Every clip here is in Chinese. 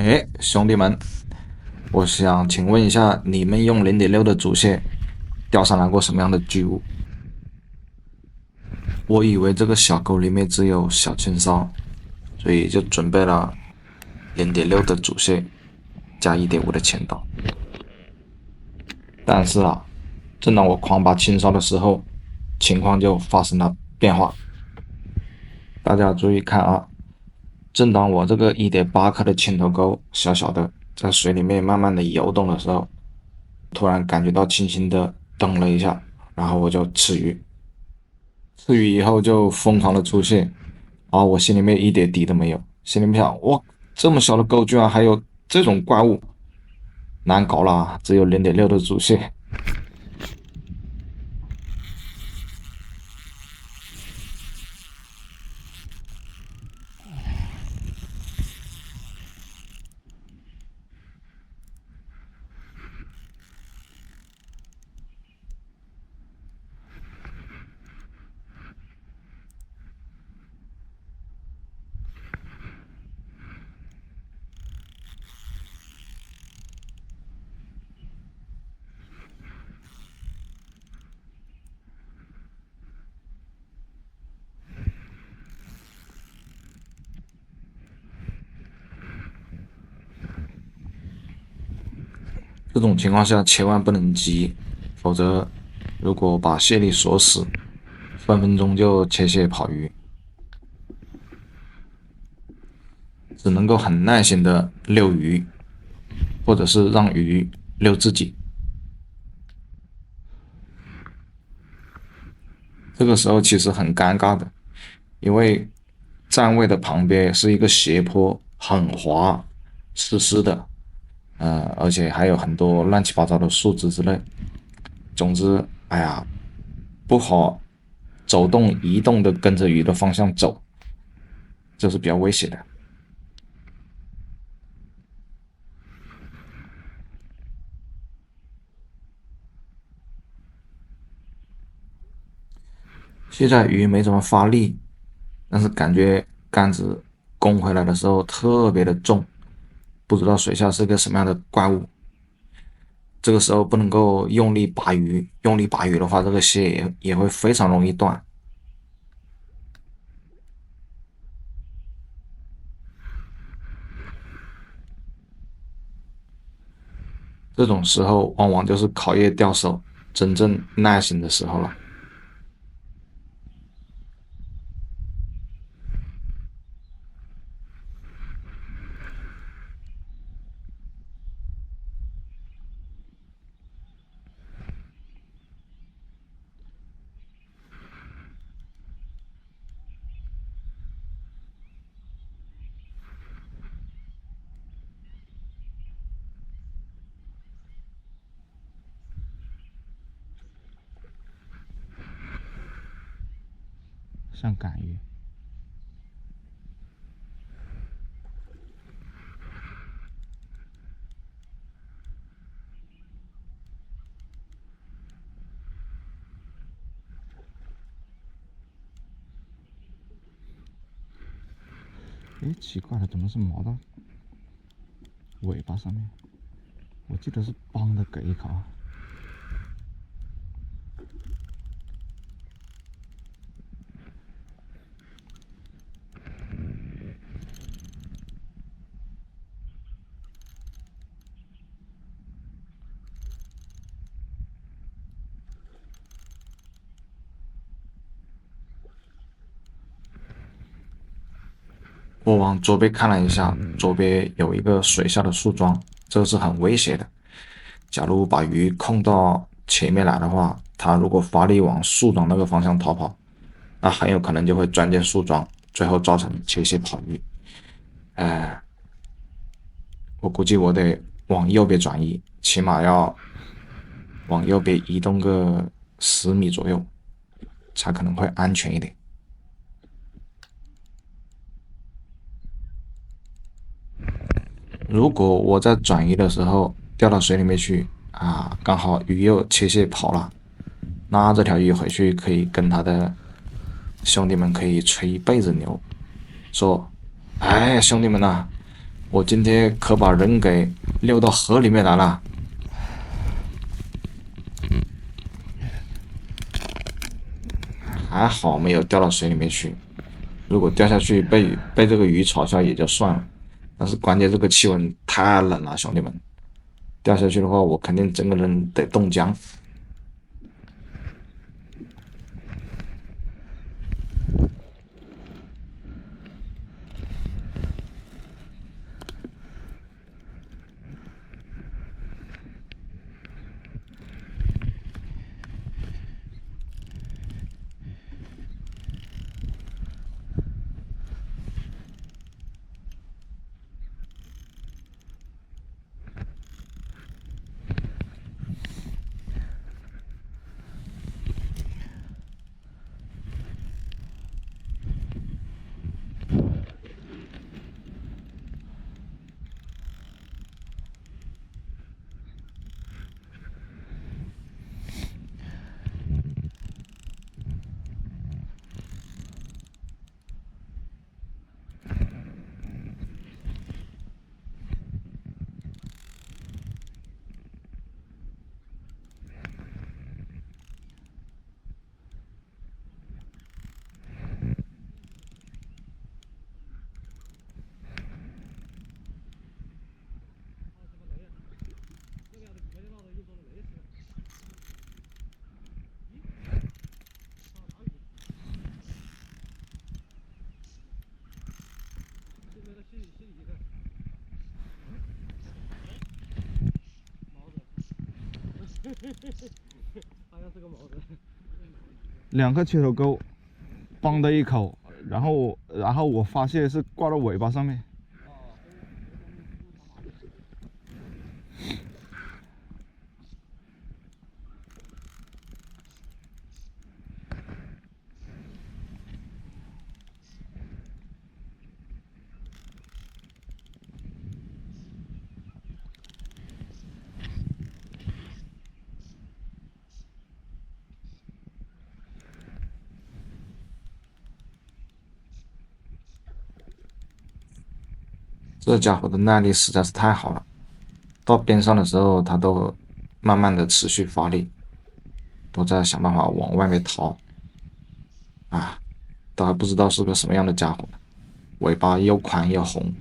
哎，兄弟们，我想请问一下，你们用0.6的主线钓上来过什么样的巨物？我以为这个小沟里面只有小青烧，所以就准备了0.6的主线加1.5的前导。但是啊，正当我狂拔青烧的时候，情况就发生了变化。大家注意看啊，正当我这个1.8克的青头钩小小的在水里面慢慢的游动的时候，突然感觉到轻轻的蹬了一下，然后我就吃鱼。吃鱼以后就疯狂的出现，我心里面一点底都没有，心里面想，哇，这么小的钩居然还有这种怪物，难搞啦，只有0.6的主线。这种情况下千万不能急，否则如果把蟹力锁死，分分钟就切蟹跑鱼，只能够很耐心的遛鱼，或者是让鱼遛自己。这个时候其实很尴尬的，因为站位的旁边是一个斜坡，很滑，湿湿的，而且还有很多乱七八糟的树枝之类。总之，哎呀，不好走动移动的跟着鱼的方向走，这是比较危险的。现在鱼没怎么发力，但是感觉杆子攻回来的时候特别的重，不知道水下是个什么样的怪物。这个时候不能够用力拔鱼，用力拔鱼的话，这个蟹也会非常容易断。这种时候往往就是考验钓手真正耐心的时候了。像赶鱼。哎，奇怪了，怎么是毛到尾巴上面？我记得是帮的给一口。我往左边看了一下，左边有一个水下的树桩，这是很危险的。假如把鱼控到前面来的话，它如果发力往树桩那个方向逃跑，那很有可能就会钻进树桩，最后造成切蟹跑鱼。哎，我估计我得往右边转移，起码要往右边移动个10米左右，才可能会安全一点。如果我在转移的时候掉到水里面去刚好鱼又切蟹跑了，那这条鱼回去可以跟他的兄弟们可以吹一辈子牛，说：“哎，兄弟们呐、我今天可把人给溜到河里面来了，还好没有掉到水里面去。如果掉下去被这个鱼嘲笑也就算了，但是关键这个气温太冷了，兄弟们，掉下去的话，我肯定整个人得冻僵。2个切头钩，帮的一口，然后我发现是挂到尾巴上面。这家伙的耐力实在是太好了，到边上的时候，他都慢慢的持续发力，都在想办法往外面逃。啊，都还不知道是个什么样的家伙，尾巴又宽又红。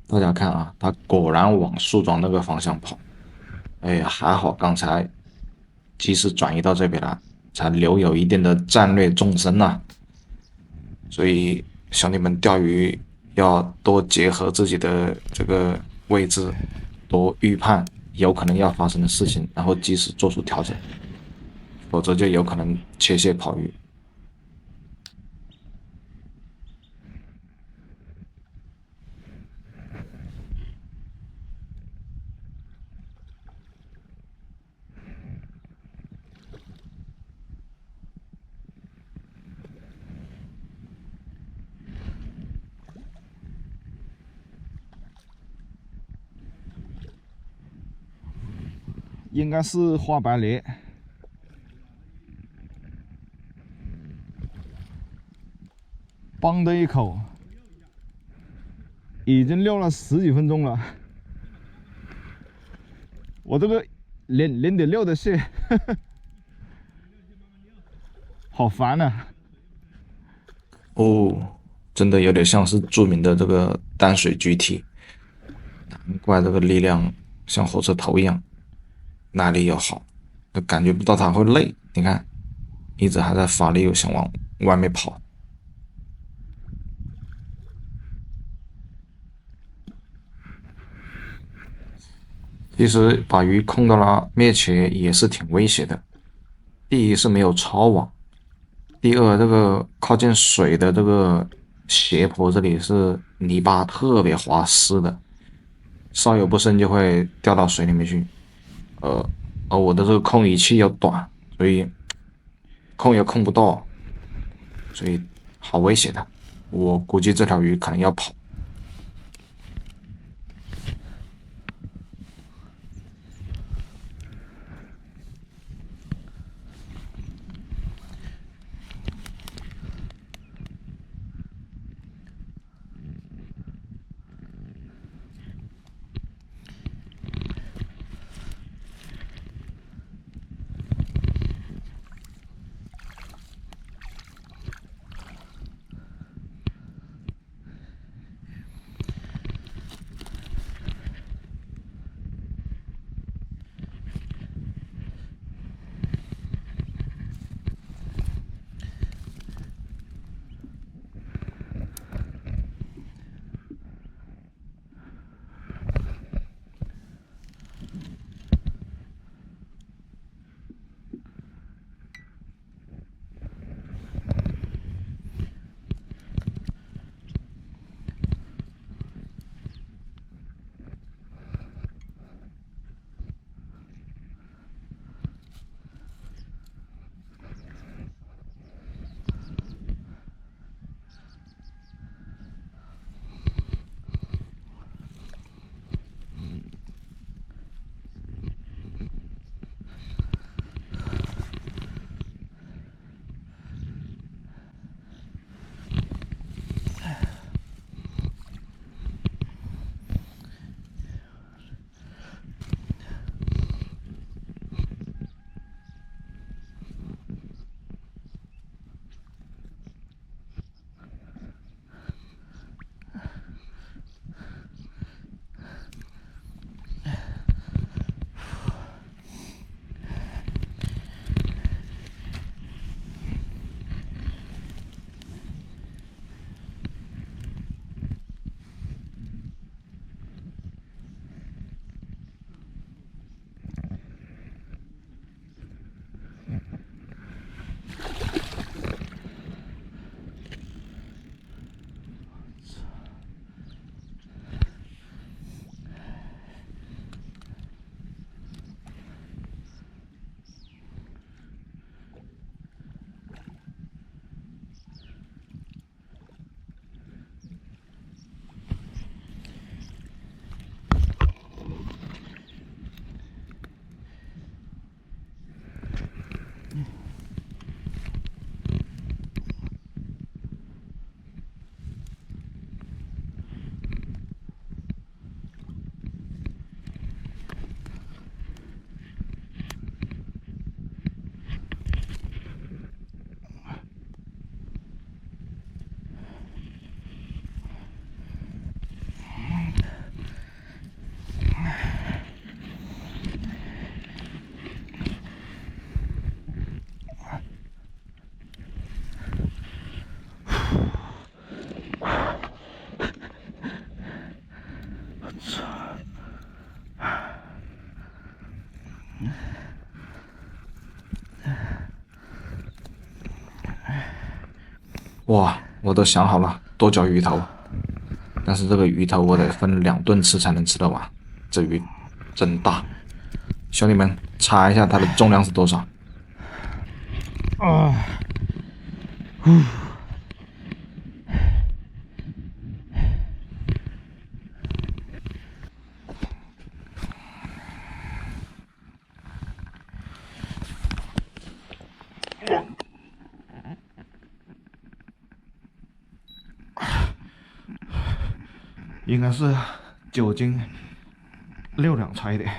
大家看啊，他果然往树桩那个方向跑。哎呀，还好刚才及时转移到这边来，才留有一定的战略纵深呐。所以兄弟们钓鱼要多结合自己的这个位置，多预判有可能要发生的事情，然后及时做出调整，否则就有可能切线跑鱼。应该是花白鲢，帮的一口，已经溜了10几分钟了。我这个0.6的蟹，好烦啊！哦，真的有点像是著名的这个淡水橘体，难怪这个力量像火车头一样，耐力又好，都感觉不到它会累。你看，一直还在发力，又想往外面跑。其实把鱼控到了灭绝也是挺危险的。第一是没有抄网，第二这个靠近水的这个斜坡这里是泥巴特别滑湿的，稍有不慎就会掉到水里面去。而我的这个控仪器又短，所以控也控不到，所以好危险的。我估计这条鱼可能要跑。哇，我都想好了多嚼鱼头，但是这个鱼头我得分2顿吃才能吃得完，这鱼真大。兄弟们，猜一下它的重量是多少？啊，应该是9斤6两差一点。